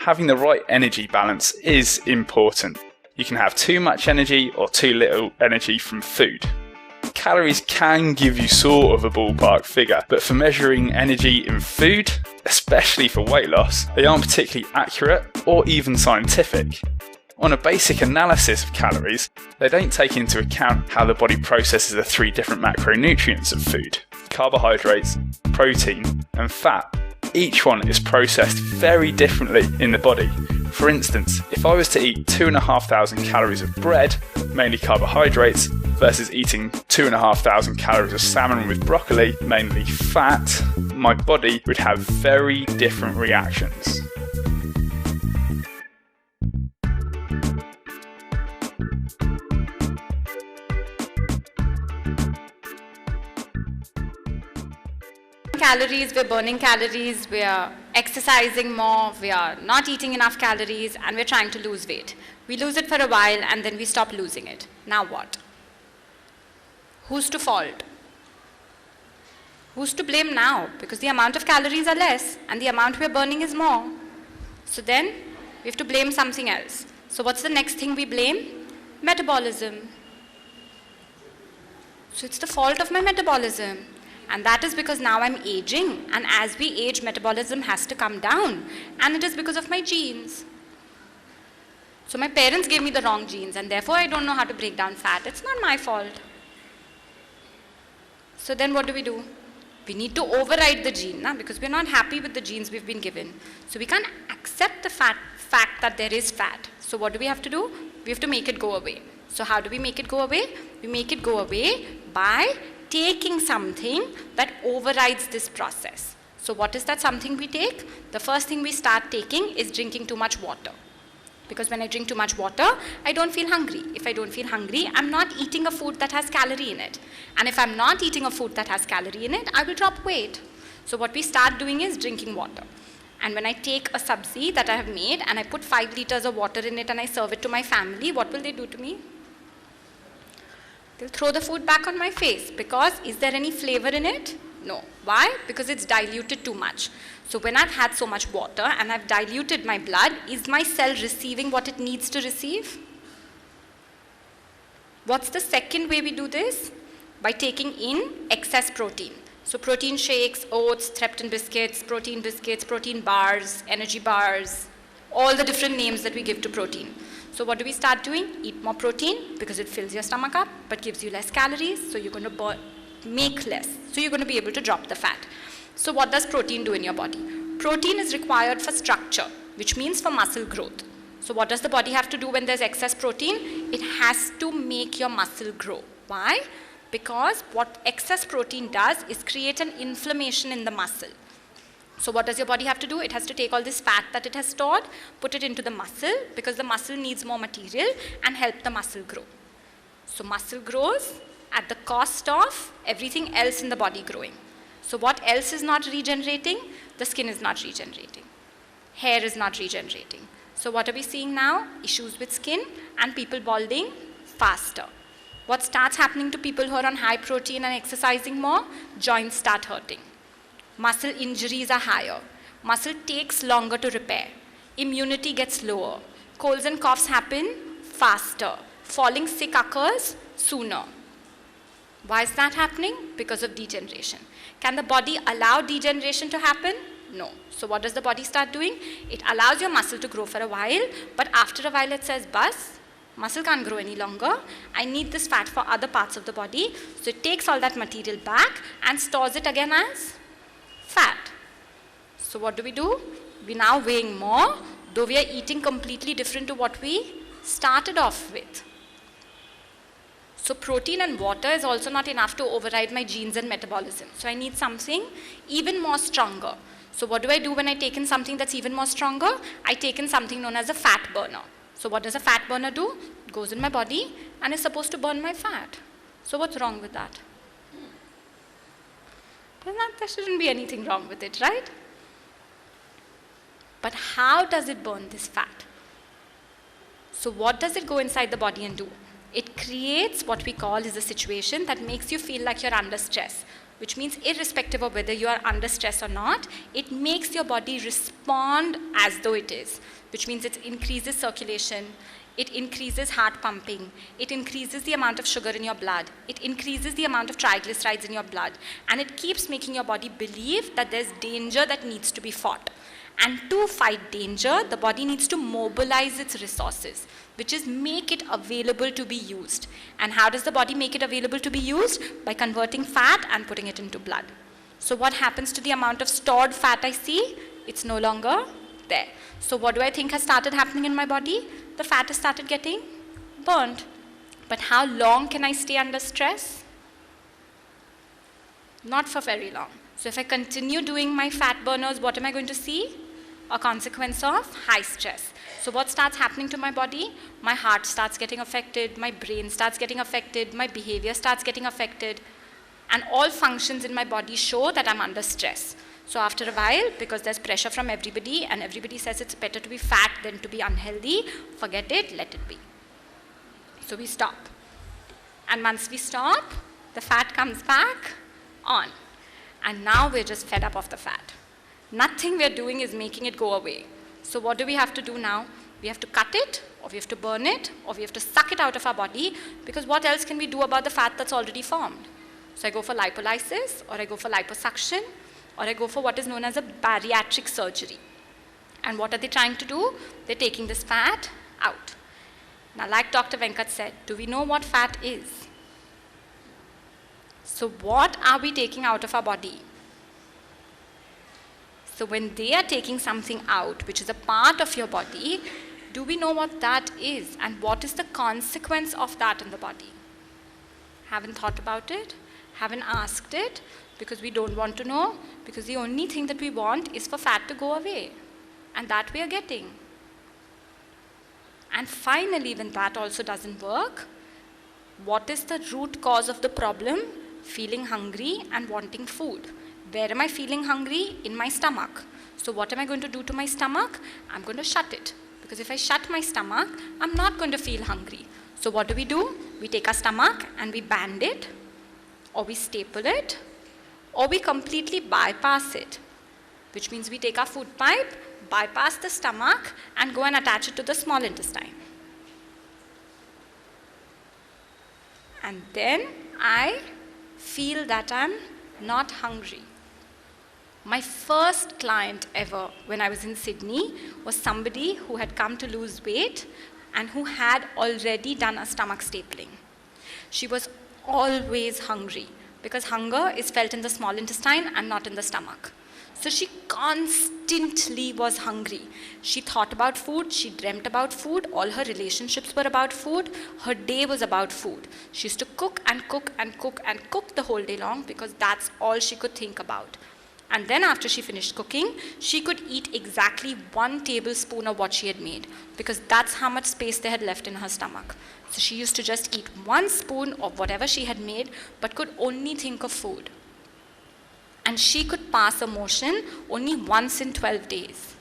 having the right energy balance is important. You can have too much energy or too little energy from food. Calories can give you sort of a ballpark figure, but for measuring energy in food, especially for weight loss, they aren't particularly accurate or even scientific. On a basic analysis of calories, they don't take into account how the body processes the 3 different macronutrients of food: carbohydrates, protein, and fat. Each one is processed very differently in the body. For instance, if I was to eat 2,500 calories of bread, mainly carbohydrates, versus eating 2,500 calories of salmon with broccoli, mainly fat, my body would have very different reactions. Calories, we're burning calories, we're exercising more, we are not eating enough calories, and we're trying to lose weight. We lose it for a while and then we stop losing it. Now what? Who's to fault? Who's to blame now? Because the amount of calories are less and the amount we're burning is more. So then we have to blame something else. So what's the next thing we blame? Metabolism. So it's the fault of my metabolism. And that is because now I'm aging, and as we age, metabolism has to come down, and it is because of my genes. So my parents gave me the wrong genes, and therefore I don't know how to break down fat. It's not my fault. So then what do? We need to override the gene, because we're not happy with the genes we've been given. So we can't accept the fact that there is fat. So what do we have to do? We have to make it go away. So how do we make it go away? We make it go away by taking something that overrides this process. So what is that something we take? The first thing we start taking is drinking too much water. Because when I drink too much water, I don't feel hungry. If I don't feel hungry, I'm not eating a food that has calorie in it. And if I'm not eating a food that has calorie in it, I will drop weight. So what we start doing is drinking water. And when I take a sabzi that I have made and I put 5 liters of water in it and I serve it to my family, what will they do to me? They'll throw the food back on my face, because is there any flavor in it? No. Why? Because it's diluted too much. So when I've had so much water and I've diluted my blood, is my cell receiving what it needs to receive? What's the second way we do this? By taking in excess protein. So protein shakes, oats, Threpton biscuits, protein bars, energy bars, all the different names that we give to protein. So what do we start doing? Eat more protein, because it fills your stomach up but gives you less calories, so you're going to make less. So you're going to be able to drop the fat. So what does protein do in your body? Protein is required for structure, which means for muscle growth. So what does the body have to do when there's excess protein? It has to make your muscle grow. Why? Because what excess protein does is create an inflammation in the muscle. So what does your body have to do? It has to take all this fat that it has stored, put it into the muscle, because the muscle needs more material, and help the muscle grow. So muscle grows at the cost of everything else in the body growing. So what else is not regenerating? The skin is not regenerating. Hair is not regenerating. So what are we seeing now? Issues with skin and people balding faster. What starts happening to people who are on high protein and exercising more? Joints start hurting. Muscle injuries are higher. Muscle takes longer to repair. Immunity gets lower. Colds and coughs happen faster. Falling sick occurs sooner. Why is that happening? Because of degeneration. Can the body allow degeneration to happen? No. So what does the body start doing? It allows your muscle to grow for a while, but after a while it says, bus, muscle can't grow any longer. I need this fat for other parts of the body. So it takes all that material back and stores it again as fat. So what do? We're now weighing more, though we are eating completely different to what we started off with. So protein and water is also not enough to override my genes and metabolism. So I need something even more stronger. So what do I do when I take in something that's even more stronger? I take in something known as a fat burner. So what does a fat burner do? It goes in my body and is supposed to burn my fat. So what's wrong with that? There shouldn't be anything wrong with it, right? But how does it burn this fat? So what does it go inside the body and do? It creates what we call is a situation that makes you feel like you're under stress, which means irrespective of whether you are under stress or not, it makes your body respond as though it is. which means it increases circulation, it increases heart pumping, it increases the amount of sugar in your blood, it increases the amount of triglycerides in your blood, and it keeps making your body believe that there's danger that needs to be fought. And to fight danger, the body needs to mobilize its resources, which is make it available to be used. And how does the body make it available to be used? By converting fat and putting it into blood. So what happens to the amount of stored fat I see? It's no longer there. So what do I think has started happening in my body? The fat has started getting burnt. But how long can I stay under stress? Not for very long. So if I continue doing my fat burners, what am I going to see? A consequence of high stress. So what starts happening to my body? My heart starts getting affected, my brain starts getting affected, my behavior starts getting affected, and all functions in my body show that I'm under stress. So after a while, because there's pressure from everybody, and everybody says it's better to be fat than to be unhealthy, forget it, let it be. So we stop. And once we stop, the fat comes back on. And now we're just fed up of the fat. Nothing we're doing is making it go away. So what do we have to do now? We have to cut it, or we have to burn it, or we have to suck it out of our body, because what else can we do about the fat that's already formed? So I go for lipolysis, or I go for liposuction, or I go for what is known as a bariatric surgery. And what are they trying to do? They're taking this fat out. Now, like Dr. Venkat said, do we know what fat is? So what are we taking out of our body? So when they are taking something out, which is a part of your body, do we know what that is? And what is the consequence of that in the body? Haven't thought about it? Haven't asked it? Because we don't want to know? Because the only thing that we want is for fat to go away. And that we are getting. And finally, when that also doesn't work, what is the root cause of the problem? Feeling hungry and wanting food. Where am I feeling hungry? In my stomach. So what am I going to do to my stomach? I'm going to shut it. Because if I shut my stomach, I'm not going to feel hungry. So what do? We take our stomach and we band it, or we staple it, or we completely bypass it. Which means we take our food pipe, bypass the stomach, and go and attach it to the small intestine. And then I feel that I'm not hungry. My first client ever when I was in Sydney was somebody who had come to lose weight and who had already done a stomach stapling. She was always hungry because hunger is felt in the small intestine and not in the stomach. So she constantly was hungry. She thought about food, she dreamt about food, all her relationships were about food, her day was about food. She used to cook and cook and cook and cook the whole day long because that's all she could think about. And then after she finished cooking, she could eat exactly 1 tablespoon of what she had made because that's how much space they had left in her stomach. So she used to just eat 1 spoon of whatever she had made but could only think of food. And she could pass a motion only once in 12 days.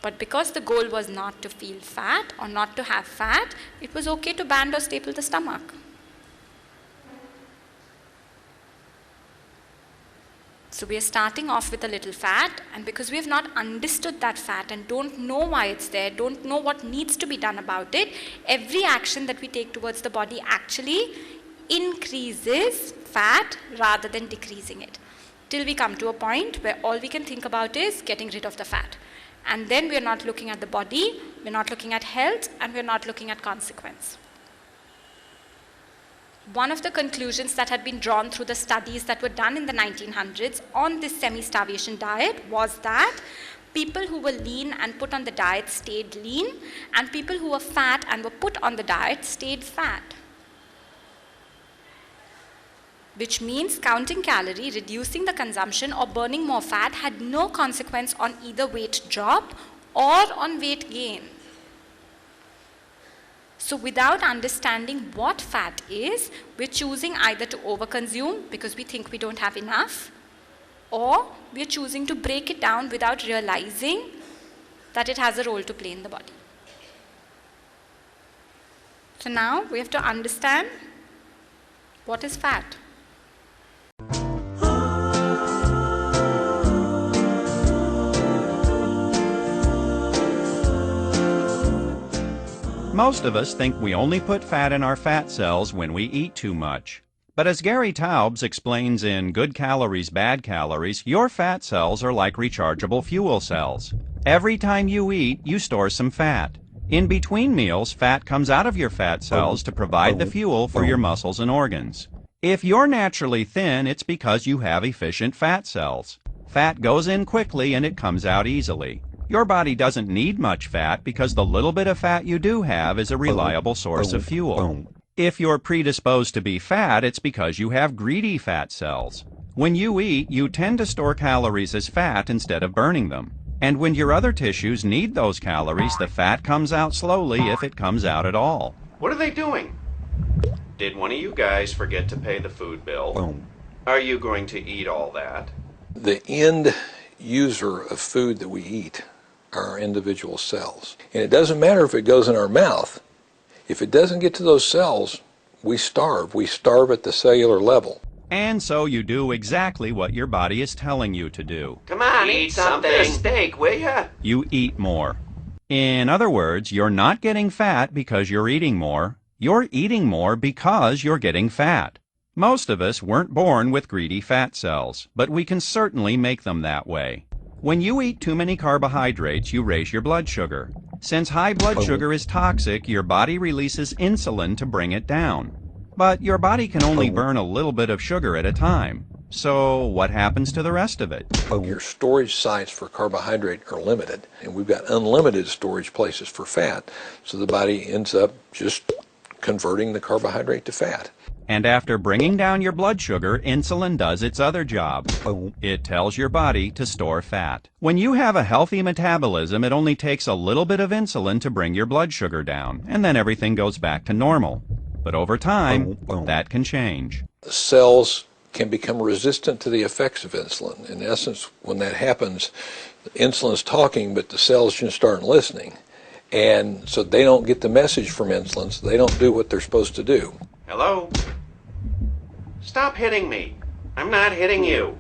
But because the goal was not to feel fat or not to have fat, it was okay to band or staple the stomach. So we are starting off with a little fat, and because we have not understood that fat and don't know why it's there, don't know what needs to be done about it, every action that we take towards the body actually increases fat rather than decreasing it. Till we come to a point where all we can think about is getting rid of the fat. And then we are not looking at the body, we're not looking at health, and we're not looking at consequence. One of the conclusions that had been drawn through the studies that were done in the 1900s on this semi-starvation diet was that people who were lean and put on the diet stayed lean, and people who were fat and were put on the diet stayed fat. Which means counting calorie, reducing the consumption, or burning more fat had no consequence on either weight drop or on weight gain. So without understanding what fat is, we're choosing either to overconsume because we think we don't have enough, or we're choosing to break it down without realizing that it has a role to play in the body. So now we have to understand what is fat. Most of us think we only put fat in our fat cells when we eat too much. But as Gary Taubes explains in Good Calories, Bad Calories, your fat cells are like rechargeable fuel cells. Every time you eat, you store some fat. In between meals, fat comes out of your fat cells to provide the fuel for your muscles and organs. If you're naturally thin, it's because you have efficient fat cells. Fat goes in quickly and it comes out easily. Your body doesn't need much fat because the little bit of fat you do have is a reliable source of fuel. If you're predisposed to be fat, it's because you have greedy fat cells. When you eat, you tend to store calories as fat instead of burning them. And when your other tissues need those calories, the fat comes out slowly if it comes out at all. What are they doing? Did one of you guys forget to pay the food bill? Are you going to eat all that? The end user of food that we eat are our individual cells. And it doesn't matter if it goes in our mouth. If it doesn't get to those cells, we starve. We starve at the cellular level. And so you do exactly what your body is telling you to do. Come on, eat something. A steak, will ya? You eat more. In other words, you're not getting fat because you're eating more. You're eating more because you're getting fat. Most of us weren't born with greedy fat cells, but we can certainly make them that way. When you eat too many carbohydrates, you raise your blood sugar. Since high blood sugar is toxic, your body releases insulin to bring it down. But your body can only burn a little bit of sugar at a time. So what happens to the rest of it? Your storage sites for carbohydrate are limited, and we've got unlimited storage places for fat, so the body ends up just converting the carbohydrate to fat. And after bringing down your blood sugar, insulin does its other job. It tells your body to store fat. When you have a healthy metabolism, it only takes a little bit of insulin to bring your blood sugar down, and then everything goes back to normal. But over time, that can change. The cells can become resistant to the effects of insulin. In essence, when that happens, the insulin's talking, but the cells just aren't listening. And so they don't get the message from insulin, so they don't do what they're supposed to do. Hello? Stop hitting me. I'm not hitting you.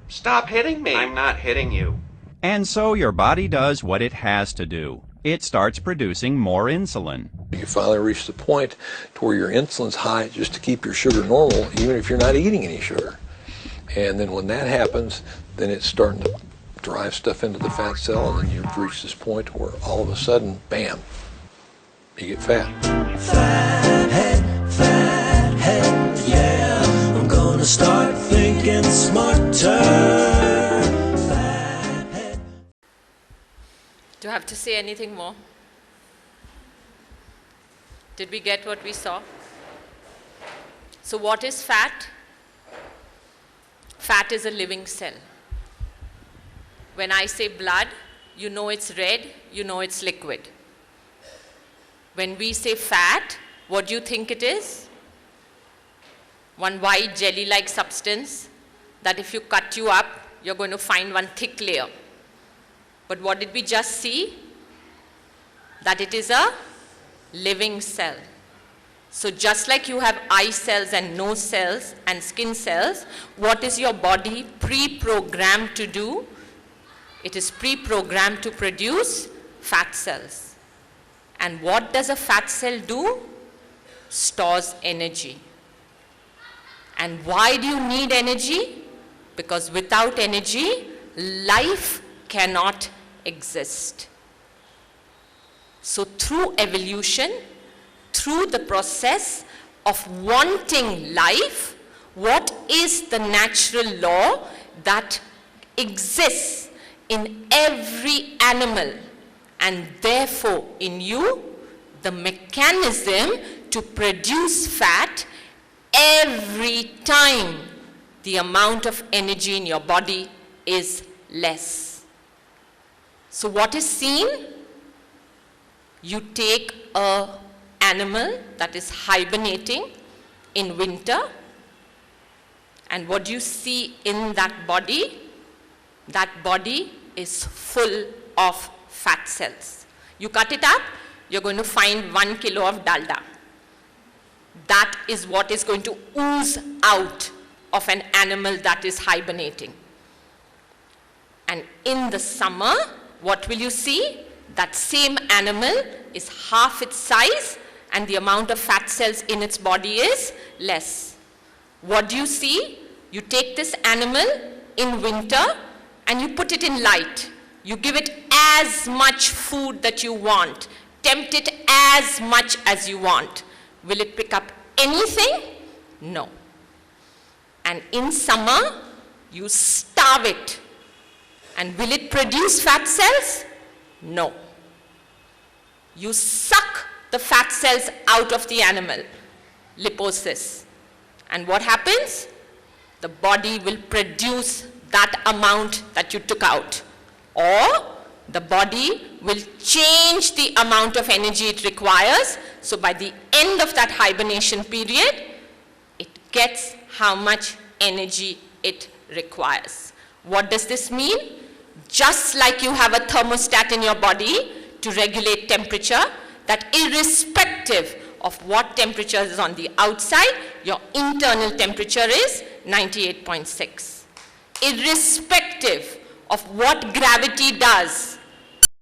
Stop hitting me. I'm not hitting you. And so your body does what it has to do. It starts producing more insulin. You finally reach the point to where your insulin's high just to keep your sugar normal, even if you're not eating any sugar. And then when that happens, then it's starting to drive stuff into the fat cell, and then you've reached this point where all of a sudden, bam, you get fat. Fat head, yeah. I'm gonna start thinking smarter. Fat head. Do I have to say anything more? Did we get what we saw? So what is fat? Fat is a living cell. When I say blood, you know it's red, you know it's liquid. When we say fat, what do you think it is? One white jelly-like substance that if you cut you up, you're going to find one thick layer. But what did we just see? That it is a living cell. So just like you have eye cells and nose cells and skin cells, what is your body pre-programmed to do? It is pre-programmed to produce fat cells. And what does a fat cell do? Stores energy. And why do you need energy? Because without energy, life cannot exist. So through evolution, through the process of wanting life, what is the natural law that exists in every animal, and therefore in you, the mechanism to produce fat every time the amount of energy in your body is less. So what is seen? You take an animal that is hibernating in winter, and what do you see in that body? That body is full of fat cells. You cut it up, you're going to find 1 kilo of dalda. That is what is going to ooze out of an animal that is hibernating. And in the summer, what will you see? That same animal is half its size and the amount of fat cells in its body is less. What do you see? You take this animal in winter and you put it in light. You give it as much food that you want. Tempt it as much as you want. Will it pick up anything? No. And in summer, you starve it. And will it produce fat cells? No. You suck the fat cells out of the animal, lipolysis. And what happens? The body will produce that amount that you took out. Or the body will change the amount of energy it requires. So by the end of that hibernation period, it gets how much energy it requires. What does this mean? Just like you have a thermostat in your body to regulate temperature, that irrespective of what temperature is on the outside, your internal temperature is 98.6. Irrespective of what gravity does,